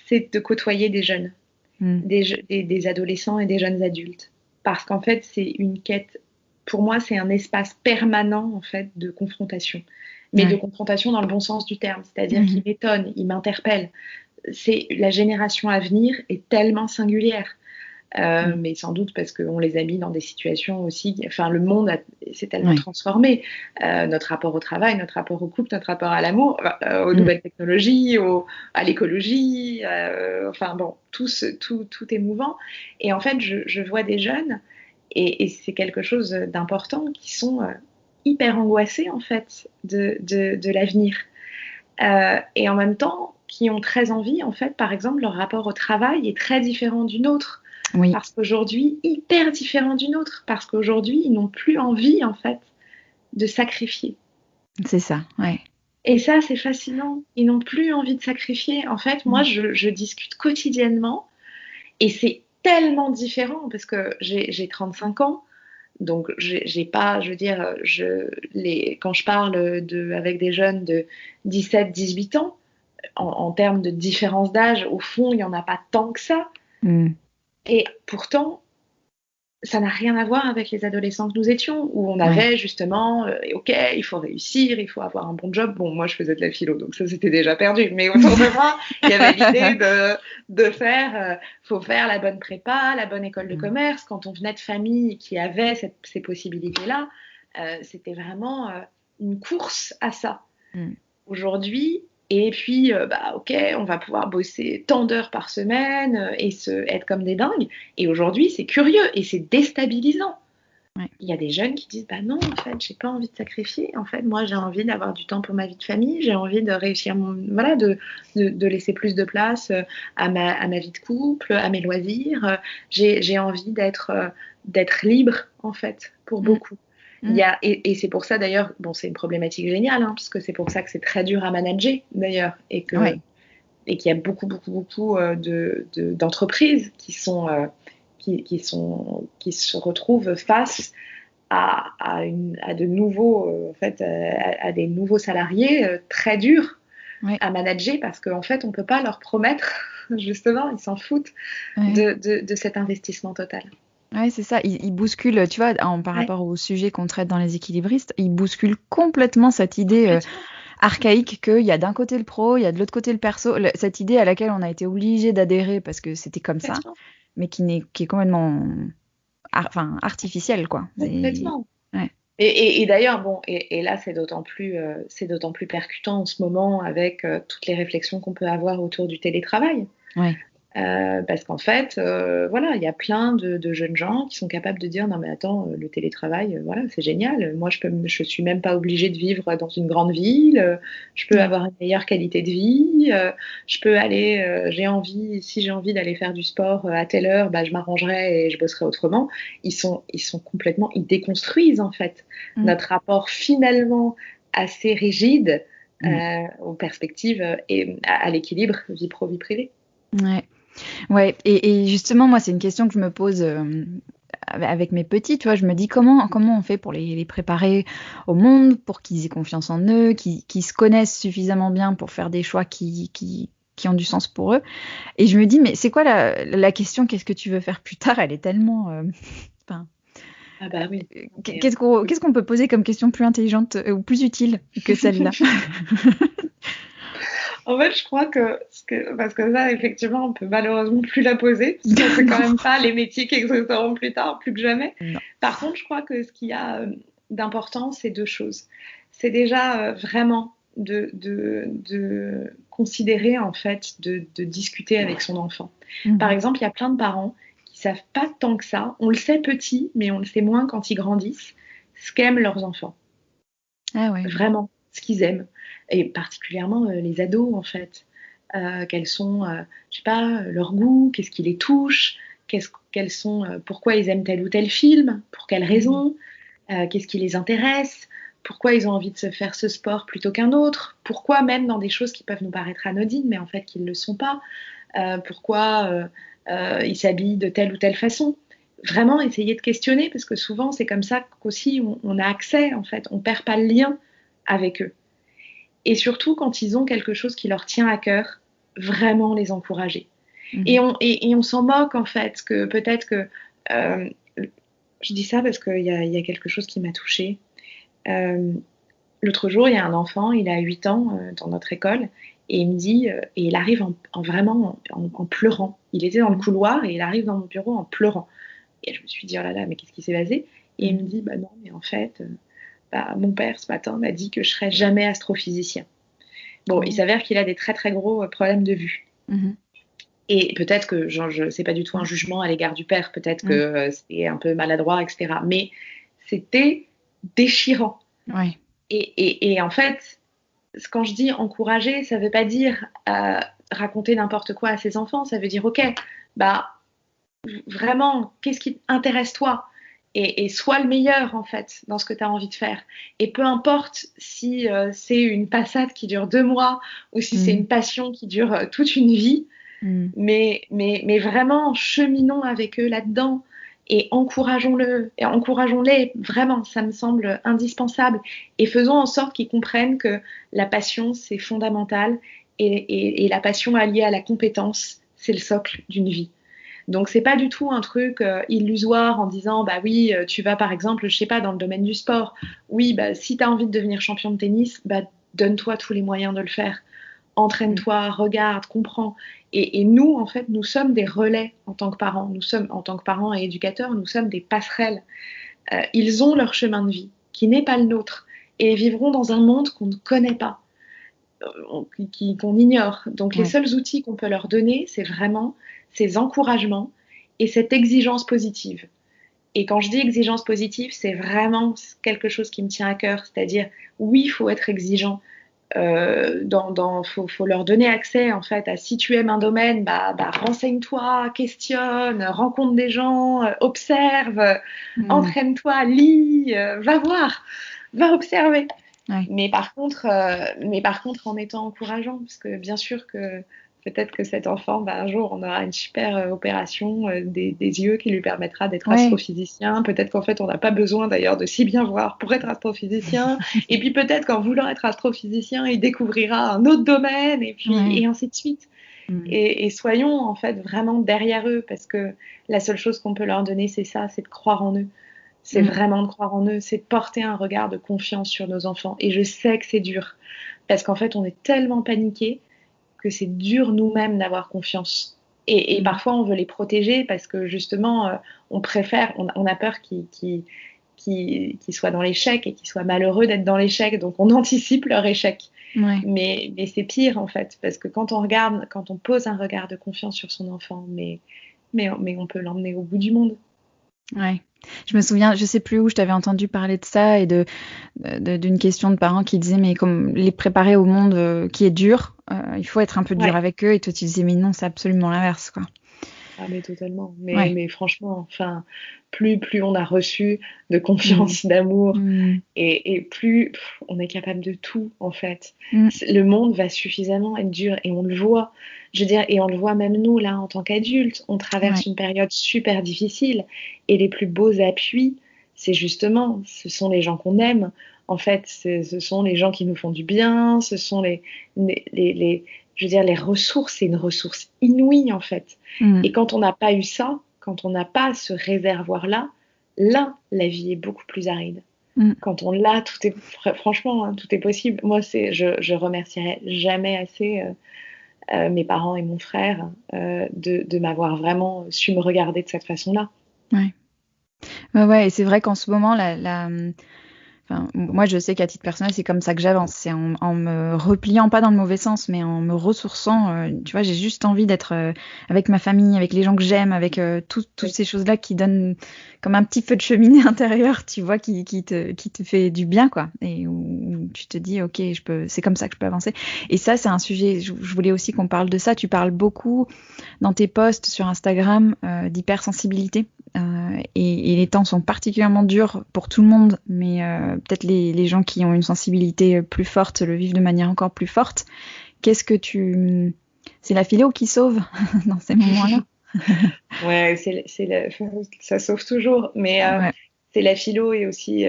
c'est de côtoyer des jeunes, des adolescents et des jeunes adultes. Parce qu'en fait, c'est une quête, pour moi, c'est un espace permanent, en fait, de confrontation. Mais de confrontation dans le bon sens du terme, c'est-à-dire qu'il m'étonne, il m'interpelle. C'est la génération à venir est tellement singulière, mais sans doute parce qu'on les a mis dans des situations aussi. Enfin, le monde s'est tellement transformé. Notre rapport au travail, notre rapport au couple, notre rapport à l'amour, aux nouvelles technologies, à l'écologie. Enfin bon, tout est mouvant. Et en fait, je vois des jeunes, et c'est quelque chose d'important, qui sont hyper angoissés en fait de l'avenir. Et en même temps, qui ont très envie, en fait, par exemple, leur rapport au travail est très différent du nôtre. Parce qu'aujourd'hui, hyper différent du nôtre. Parce qu'aujourd'hui, ils n'ont plus envie, en fait, de sacrifier. C'est ça, ouais. Et ça, c'est fascinant. Ils n'ont plus envie de sacrifier. En fait, moi, je discute quotidiennement, et c'est tellement différent, parce que j'ai 35 ans. Donc, j'ai pas, je veux dire, quand je parle avec des jeunes de 17, 18 ans, en termes de différence d'âge, au fond, il n'y en a pas tant que ça. Et pourtant, ça n'a rien à voir avec les adolescents que nous étions, où on avait justement, ok, il faut réussir, il faut avoir un bon job. Bon, moi, je faisais de la philo, donc ça, c'était déjà perdu. Mais autour de moi, il y avait l'idée de faire, faut faire la bonne prépa, la bonne école de commerce. Quand on venait de familles qui avaient ces possibilités-là, c'était vraiment une course à ça. Aujourd'hui, et puis, ok, on va pouvoir bosser tant d'heures par semaine et être comme des dingues. Et aujourd'hui, c'est curieux et c'est déstabilisant. Il y a des jeunes qui disent, non, en fait, j'ai pas envie de sacrifier. En fait, moi, j'ai envie d'avoir du temps pour ma vie de famille. J'ai envie de réussir de laisser plus de place à ma vie de couple, à mes loisirs. J'ai envie d'être libre, en fait, pour beaucoup. Et c'est pour ça d'ailleurs, bon, c'est une problématique géniale, parce que c'est pour ça que c'est très dur à manager d'ailleurs, et qu'il y a beaucoup d'entreprises qui se retrouvent face à de nouveaux, en fait, à des nouveaux salariés très durs à manager, parce qu'en fait, on peut pas leur promettre, justement, ils s'en foutent de cet investissement total. Ouais, c'est ça. Il bouscule, tu vois, par rapport au sujet qu'on traite dans les équilibristes, il bouscule complètement cette idée archaïque qu'il y a d'un côté le pro, il y a de l'autre côté le perso, cette idée à laquelle on a été obligé d'adhérer parce que c'était comme ça, mais qui est complètement artificielle, quoi. Complètement. Et d'ailleurs, bon, et là, c'est d'autant plus percutant en ce moment avec toutes les réflexions qu'on peut avoir autour du télétravail. Parce qu'en fait, il y a plein de jeunes gens qui sont capables de dire non mais attends, le télétravail, c'est génial. Moi, je suis même pas obligée de vivre dans une grande ville. Je peux avoir une meilleure qualité de vie. Je peux aller, si j'ai envie d'aller faire du sport à telle heure, je m'arrangerai et je bosserai autrement. Ils déconstruisent en fait notre rapport finalement assez rigide aux perspectives et à l'équilibre vie pro vie privée. Ouais, et justement, moi, c'est une question que je me pose avec mes petits, tu vois, je me dis comment on fait pour les préparer au monde, pour qu'ils aient confiance en eux, qu'ils se connaissent suffisamment bien pour faire des choix qui ont du sens pour eux. Et je me dis, mais c'est quoi la question, qu'est-ce que tu veux faire plus tard? Elle est tellement... oui. Qu'est-ce qu'on peut poser comme question plus intelligente ou plus utile que celle-là? En fait, je crois parce que ça, effectivement, on peut malheureusement plus la poser, parce que c'est quand même pas les métiers qui existeront plus tard, plus que jamais. Non. Par contre, je crois que ce qu'il y a d'important, c'est deux choses. C'est déjà vraiment de considérer, en fait, de discuter avec son enfant. Par exemple, il y a plein de parents qui savent pas tant que ça. On le sait petit, mais on le sait moins quand ils grandissent, ce qu'aiment leurs enfants. Ah ouais. Vraiment, ce qu'ils aiment. Et particulièrement les ados, en fait. Quels sont, je sais pas, leurs goûts, qu'est-ce qui les touche, pourquoi ils aiment tel ou tel film, pour quelles raisons, qu'est-ce qui les intéresse, pourquoi ils ont envie de se faire ce sport plutôt qu'un autre, pourquoi même dans des choses qui peuvent nous paraître anodines, mais en fait qui ne le sont pas, pourquoi ils s'habillent de telle ou telle façon. Vraiment essayer de questionner, parce que souvent c'est comme ça qu'aussi on a accès, en fait, on perd pas le lien avec eux. Et surtout quand ils ont quelque chose qui leur tient à cœur, vraiment les encourager. Et on s'en moque, en fait, que peut-être que je dis ça parce qu'il y a quelque chose qui m'a touchée. L'autre jour, il y a un enfant, il a 8 ans dans notre école, et il me dit, et il arrive vraiment en pleurant. Il était dans le couloir et il arrive dans mon bureau en pleurant. Et je me suis dit, oh là là, mais qu'est-ce qui s'est passé? Et il me dit, bah non, mais en fait, mon père ce matin m'a dit que je serais jamais astrophysicien. Bon, il s'avère qu'il a des très très gros problèmes de vue. Et peut-être que, c'est pas du tout un jugement à l'égard du père, peut-être que c'est un peu maladroit, etc. Mais c'était déchirant. Ouais. Et en fait, quand je dis encourager, ça veut pas dire raconter n'importe quoi à ses enfants. Ça veut dire, ok, bah vraiment, qu'est-ce qui t'intéresse toi? Et sois le meilleur, en fait, dans ce que tu as envie de faire. Et peu importe si c'est une passade qui dure 2 mois ou si c'est une passion qui dure toute une vie, mais vraiment, cheminons avec eux là-dedans et encourageons-les. Vraiment, ça me semble indispensable. Et faisons en sorte qu'ils comprennent que la passion, c'est fondamental et la passion alliée à la compétence, c'est le socle d'une vie. Donc c'est pas du tout un truc illusoire en disant bah oui tu vas par exemple je sais pas dans le domaine du sport, oui bah si tu as envie de devenir champion de tennis, bah donne-toi tous les moyens de le faire, entraîne-toi, regarde, comprends. Et nous en fait nous sommes des relais en tant que parents, nous sommes en tant que parents et éducateurs, nous sommes des passerelles. Ils ont leur chemin de vie qui n'est pas le nôtre et vivront dans un monde qu'on ne connaît pas, qu'on ignore. Donc les seuls outils qu'on peut leur donner, c'est vraiment ces encouragements et cette exigence positive. Et quand je dis exigence positive, c'est vraiment quelque chose qui me tient à cœur. C'est-à-dire, oui, il faut être exigeant. Faut leur donner accès en fait à si tu aimes un domaine, bah renseigne-toi, questionne, rencontre des gens, observe, entraîne-toi, lis, va voir, va observer. Ouais. Mais par contre, en étant encourageant, parce que bien sûr que peut-être que cet enfant, un jour, on aura une super opération des yeux qui lui permettra d'être astrophysicien. Peut-être qu'en fait, on n'a pas besoin d'ailleurs de si bien voir pour être astrophysicien. Et puis peut-être qu'en voulant être astrophysicien, il découvrira un autre domaine et puis et ainsi de suite. Et soyons en fait vraiment derrière eux, parce que la seule chose qu'on peut leur donner, c'est ça, c'est de croire en eux. C'est vraiment de croire en eux, c'est de porter un regard de confiance sur nos enfants. Et je sais que c'est dur, parce qu'en fait, on est tellement paniqués que c'est dur nous-mêmes d'avoir confiance. Et parfois, on veut les protéger parce que justement, on a peur qu'ils soient dans l'échec et qu'ils soient malheureux d'être dans l'échec. Donc, on anticipe leur échec. Ouais. Mais c'est pire, en fait, parce que quand on pose un regard de confiance sur son enfant, mais on peut l'emmener au bout du monde. Ouais. Je me souviens, je sais plus où je t'avais entendu parler de ça et d'une question de parents qui disaient mais comme les préparer au monde qui est dur, il faut être un peu dur avec eux, et toi tu disais mais non, c'est absolument l'inverse quoi. Ah mais totalement. Mais franchement, enfin, plus on a reçu de confiance, d'amour, et plus on est capable de tout en fait. Le monde va suffisamment être dur et on le voit. Je veux dire, et on le voit même nous là en tant qu'adultes, on traverse une période super difficile et les plus beaux appuis, ce sont les gens qu'on aime. En fait, ce sont les gens qui nous font du bien, ce sont je veux dire, les ressources, c'est une ressource inouïe en fait. Et quand on n'a pas eu ça, quand on n'a pas ce réservoir-là, la vie est beaucoup plus aride. Quand on l'a, franchement, hein, tout est possible. Moi, je remercierai jamais assez mes parents et mon frère de m'avoir vraiment su me regarder de cette façon-là. Ouais. Ouais, et c'est vrai qu'en ce moment, enfin, moi, je sais qu'à titre personnel, c'est comme ça que j'avance. C'est en me repliant, pas dans le mauvais sens, mais en me ressourçant. Tu vois, j'ai juste envie d'être avec ma famille, avec les gens que j'aime, avec toutes ces choses-là qui donnent comme un petit feu de cheminée intérieur, tu vois, qui te fait du bien, quoi. Et où tu te dis, ok, c'est comme ça que je peux avancer. Et ça, c'est un sujet, je voulais aussi qu'on parle de ça. Tu parles beaucoup dans tes posts sur Instagram d'hypersensibilité. Et les temps sont particulièrement durs pour tout le monde, mais peut-être les gens qui ont une sensibilité plus forte le vivent de manière encore plus forte. C'est la philo qui sauve dans ces moments-là? Ouais, ça sauve toujours, mais Ouais. c'est la philo et aussi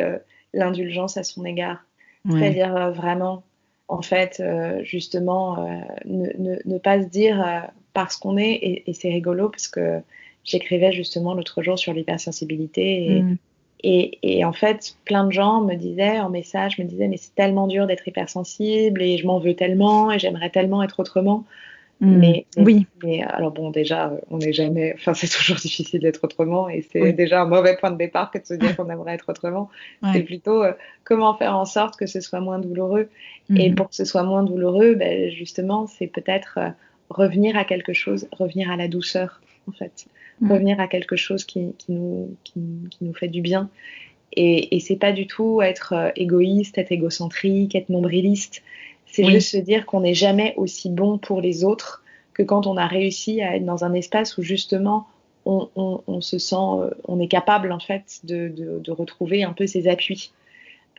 l'indulgence à son égard. Ouais. C'est-à-dire vraiment, en fait, justement, ne pas se dire parce qu'on est, et c'est rigolo parce que j'écrivais justement l'autre jour sur l'hypersensibilité Mm. et en fait, plein de gens me disaient en message, me disaient mais c'est tellement dur d'être hypersensible et je m'en veux tellement et j'aimerais tellement être autrement. Mm. Oui, Mais alors bon, déjà, on n'est jamais, enfin, c'est toujours difficile d'être autrement et c'est oui. déjà un mauvais point de départ que de se dire qu'on aimerait être autrement. C'est Ouais. plutôt comment faire en sorte que ce soit moins douloureux. Et Mhm. pour que ce soit moins douloureux, ben, justement, c'est peut-être revenir à quelque chose, revenir à la douceur, en fait. Mm. Revenir à quelque chose qui nous fait du bien. Et c'est pas du tout être égoïste, être égocentrique, être nombriliste. C'est Oui. juste se dire qu'on n'est jamais aussi bon pour les autres que quand on a réussi à être dans un espace où justement on se sent, on est capable en fait de retrouver un peu ses appuis.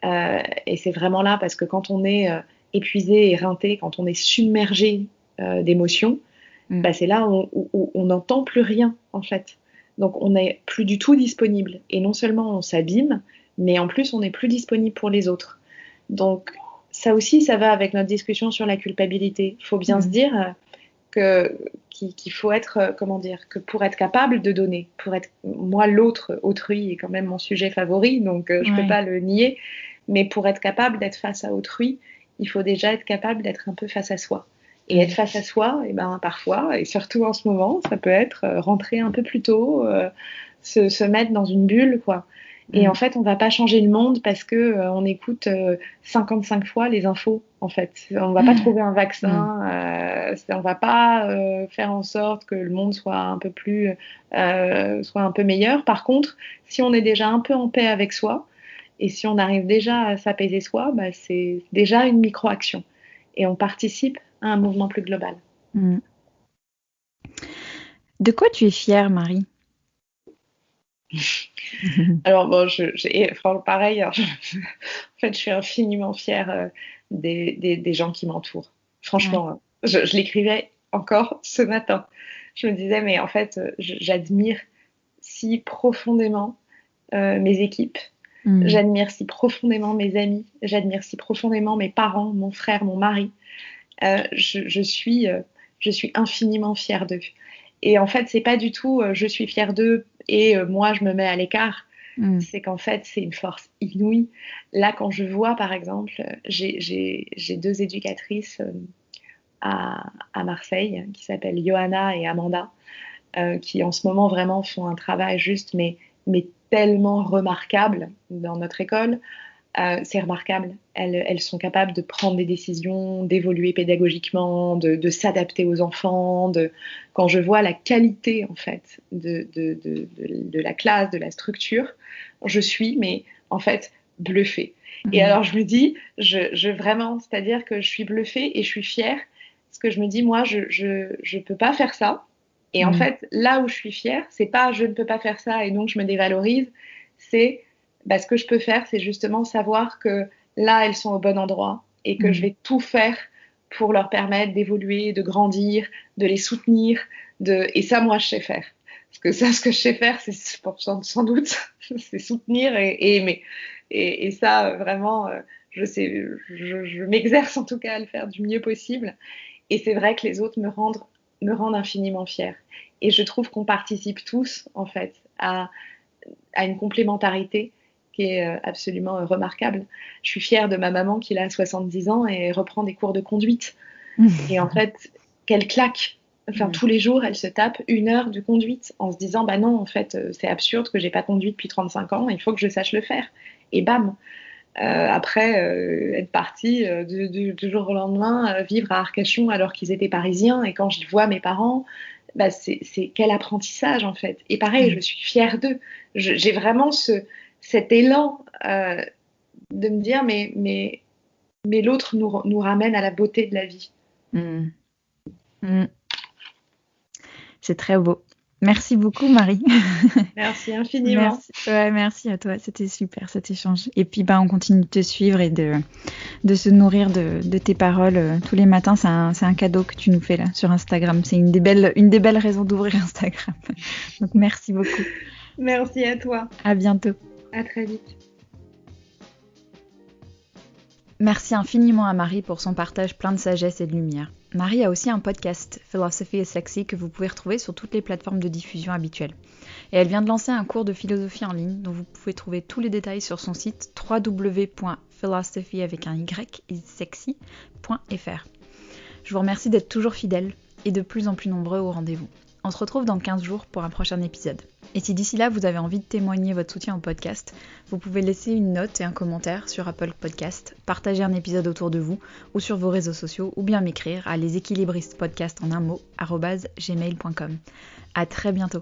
Et c'est vraiment là parce que quand on est épuisé, éreinté, quand on est submergé d'émotions, Mm. bah, c'est là où on n'entend plus rien en fait. Donc on n'est plus du tout disponible. Et non seulement on s'abîme, mais en plus on n'est plus disponible pour les autres. Donc ça aussi, ça va avec notre discussion sur la culpabilité. Il faut bien se Mm. dire qu'il faut être, comment dire, que pour être capable de donner, pour être, moi l'autre, autrui est quand même mon sujet favori, donc je ne peux Ouais. pas le nier, mais pour être capable d'être face à autrui, il faut déjà être capable d'être un peu face à soi. Et être Mm. face à soi, et ben, parfois, et surtout en ce moment, ça peut être rentrer un peu plus tôt, se mettre dans une bulle, quoi. Et en Mm. fait, on va pas changer le monde parce que on écoute 55 fois les infos. En fait, on va pas trouver un Mm. vaccin, on va pas faire en sorte que le monde soit un peu plus, soit un peu meilleur. Par contre, si on est déjà un peu en paix avec soi et si on arrive déjà à s'apaiser soi, bah, c'est déjà une micro-action et on participe à un mouvement plus global. Mm. De quoi tu es fière, Marie? Alors bon, franchement, pareil, alors, en fait, je suis infiniment fière des gens qui m'entourent. Ouais. Franchement, hein. Je l'écrivais encore ce matin. Je me disais, mais en fait, j'admire si profondément mes équipes, Mm. j'admire si profondément mes amis, j'admire si profondément mes parents, mon frère, mon mari. Je suis infiniment fière d'eux. Et en fait, c'est pas du tout je suis fière d'eux et moi je me mets à l'écart. Mm. C'est qu'en fait, c'est une force inouïe. Là, quand je vois, par exemple, j'ai deux éducatrices à Marseille qui s'appellent Johanna et Amanda, qui en ce moment vraiment font un travail juste, mais tellement remarquable dans notre école. C'est remarquable. Elles sont capables de prendre des décisions, d'évoluer pédagogiquement, de s'adapter aux enfants. Quand je vois la qualité en fait de la classe, de la structure, je suis mais en fait bluffée. Et Mm. alors je me dis, vraiment, c'est-à-dire que je suis bluffée et je suis fière parce que je me dis moi je peux pas faire ça. Et en Mm. fait là où je suis fière, c'est pas je ne peux pas faire ça et donc je me dévalorise, c'est bah, ce que je peux faire, c'est justement savoir que là, elles sont au bon endroit et que je Mm. vais tout faire pour leur permettre d'évoluer, de grandir, de les soutenir. Et ça, moi, je sais faire. Parce que ça, ce que je sais faire, c'est sans doute, c'est soutenir et aimer. Et ça, vraiment, je m'exerce en tout cas à le faire du mieux possible. Et c'est vrai que les autres me rendent infiniment fière. Et je trouve qu'on participe tous, en fait, à une complémentarité qui est absolument remarquable. Je suis fière de ma maman qui a 70 ans et reprend des cours de conduite. Et en fait, qu'elle claque. Enfin, tous les jours, elle se tape 1 heure de conduite en se disant, bah non, en fait, c'est absurde que j'ai pas conduit depuis 35 ans, il faut que je sache le faire. Et bam, après être partie du jour au lendemain, vivre à Arcachon alors qu'ils étaient parisiens. Et quand je vois mes parents, bah, c'est quel apprentissage en fait. Et pareil, je suis fière d'eux. J'ai vraiment cet élan de me dire, mais l'autre nous ramène à la beauté de la vie. C'est très beau. Merci beaucoup, Marie. Merci infiniment. Merci à toi. C'était super cet échange. Et puis, on continue de te suivre et de se nourrir de tes paroles tous les matins. C'est un cadeau que tu nous fais là sur Instagram. C'est une des belles raisons d'ouvrir Instagram. Donc, merci beaucoup. Merci à toi. À bientôt. À très vite. Merci infiniment à Marie pour son partage plein de sagesse et de lumière. Marie a aussi un podcast, Philosophy is Sexy, que vous pouvez retrouver sur toutes les plateformes de diffusion habituelles. Et elle vient de lancer un cours de philosophie en ligne dont vous pouvez trouver tous les détails sur son site www.philosophy.fr. Je vous remercie d'être toujours fidèles et de plus en plus nombreux au rendez-vous. On se retrouve dans 15 jours pour un prochain épisode. Et si d'ici là vous avez envie de témoigner votre soutien au podcast, vous pouvez laisser une note et un commentaire sur Apple Podcast, partager un épisode autour de vous ou sur vos réseaux sociaux ou bien m'écrire à leséquilibristepodcast en un mot @gmail.com. À très bientôt.